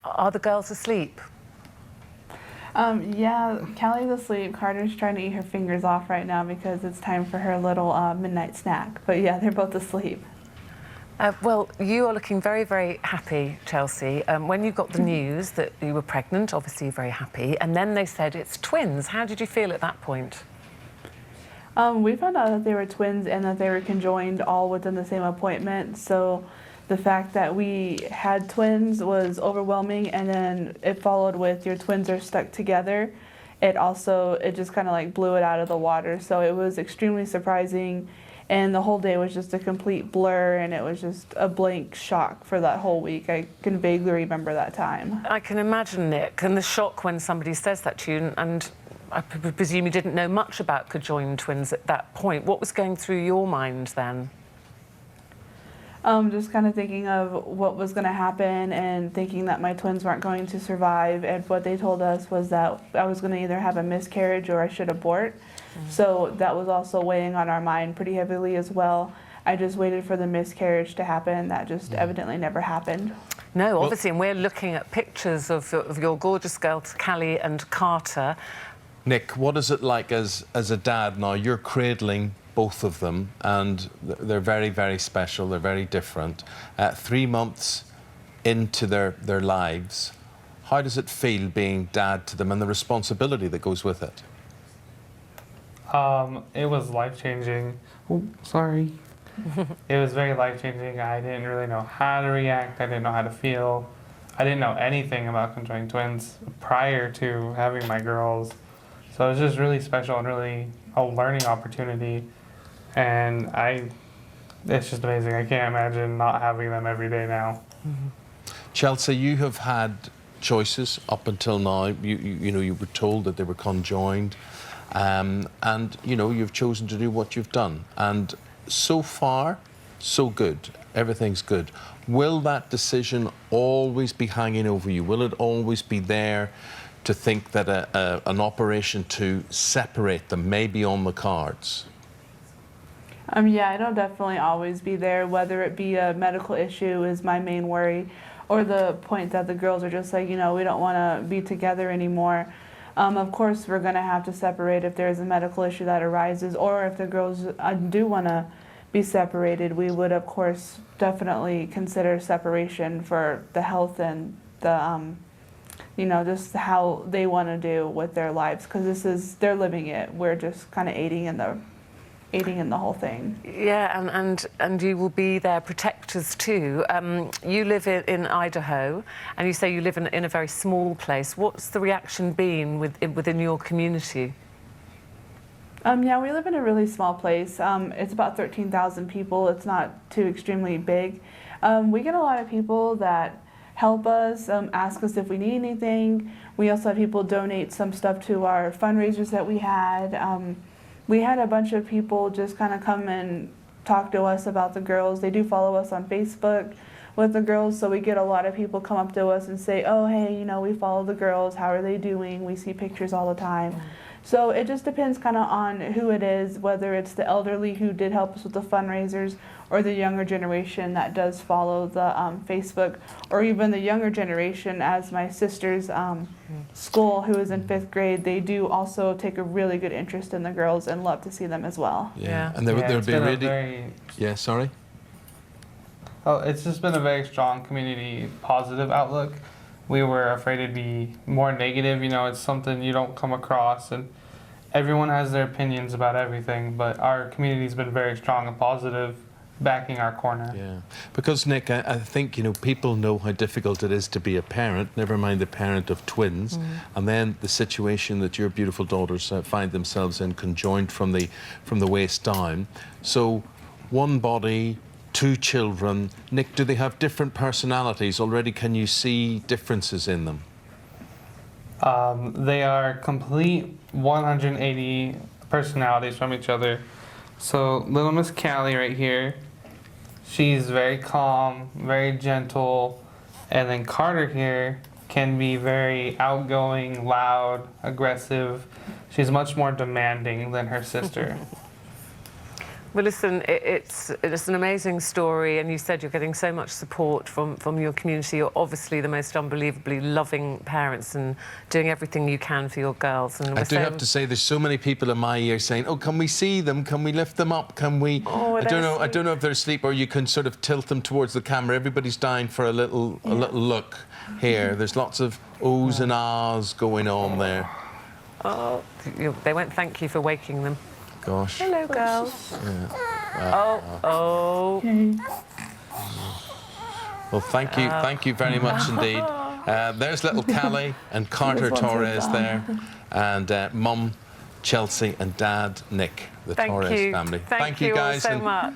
Are the girls asleep? Yeah, Callie's asleep. Carter's trying to eat her fingers off right now because it's time for her little midnight snack. But yeah, they're both asleep. Well, you are looking very, very happy, Chelsea. When you got the news that you were pregnant, obviously you're very happy, and then they said it's twins. How did you feel at that point? We found out that they were twins and that they were conjoined all within the same appointment. So the fact that we had twins was overwhelming, and then it followed with your twins are stuck together. It just kind of like blew it out of the water. So it was extremely surprising, and the whole day was just a complete blur, and it was just a blank shock for that whole week. I can vaguely remember that time. I can imagine, Nick, and the shock when somebody says that to you, and I presume you didn't know much about conjoined twins at that point. What was going through your mind then? Just kind of thinking of what was going to happen and thinking that my twins weren't going to survive. And what they told us was that I was going to either have a miscarriage or I should abort. So that was also weighing on our mind pretty heavily as well. I just waited for the miscarriage to happen. That just evidently never happened. No, obviously, and we're looking at pictures of your gorgeous girls, Callie and Carter. Nick, what is it like as a dad now? You're cradling both of them, and they're very, very special. They're very different. 3 months into their lives, how does it feel being dad to them and the responsibility that goes with it? It was life-changing. Oh, sorry. It was very life-changing. I didn't really know how to react. I didn't know how to feel. I didn't know anything about conjoined twins prior to having my girls. So it was just really special and really a learning opportunity. And it's just amazing. I can't imagine not having them every day now. Chelsea, you have had choices up until now. You know, you were told that they were conjoined, and you know, you've chosen to do what you've done. And so far, so good. Everything's good. Will that decision always be hanging over you? Will it always be there to think that an operation to separate them may be on the cards? Yeah, it'll definitely always be there, whether it be a medical issue is my main worry, or the point that the girls are just like, you know, we don't want to be together anymore. Of course, we're going to have to separate if there's a medical issue that arises, or if the girls do want to be separated, we would, of course, definitely consider separation for the health and the, you know, just how they want to do with their lives, because they're living it. We're just kind of aiding in the whole thing. Yeah, and you will be their protectors too. You live in Idaho, and you say you live in a very small place. What's the reaction been within your community? Yeah, we live in a really small place. It's about 13,000 people. It's not too extremely big. We get a lot of people that help us, ask us if we need anything. We also have people donate some stuff to our fundraisers that we had. We had a bunch of people just kind of come and talk to us about the girls. They do follow us on Facebook with the girls, so we get a lot of people come up to us and say, oh, hey, you know, we follow the girls. How are they doing? We see pictures all the time. So it just depends kind of on who it is, whether it's the elderly who did help us with the fundraisers, or the younger generation that does follow the Facebook, or even the younger generation, as my sister's school, who is in 5th grade, they do also take a really good interest in the girls and love to see them as well. Yeah, and there'll be really... Yeah, sorry? Oh, it's just been a very strong community positive outlook. We were afraid it'd be more negative, you know, it's something you don't come across, and everyone has their opinions about everything, but our community's been very strong and positive, backing our corner. Yeah, because Nick, I think, you know, people know how difficult it is to be a parent, never mind the parent of twins, and then the situation that your beautiful daughters find themselves in, conjoined from the waist down. So, one body, 2 children. Nick, do they have different personalities already? Can you see differences in them? They are complete 180 personalities from each other. So little Miss Callie right here, she's very calm, very gentle, and then Carter here can be very outgoing, loud, aggressive. She's much more demanding than her sister. Well, listen, it's an amazing story, and you said you're getting so much support from your community. You're obviously the most unbelievably loving parents and doing everything you can for your girls. And I do have to say, there's so many people in my ear saying, "Oh, can we see them? Can we lift them up? Can we?" Oh, I don't know if they're asleep, or you can sort of tilt them towards the camera. Everybody's dying for a little look here. There's lots of ohs and ahs going on there. Oh, they won't thank you for waking them. Gosh. Hello, girls. Yeah. Okay. Well, thank you very much indeed. There's little Callie and Carter Torres there, and Mum Chelsea and Dad Nick, the Torres family. Thank you guys. all so much.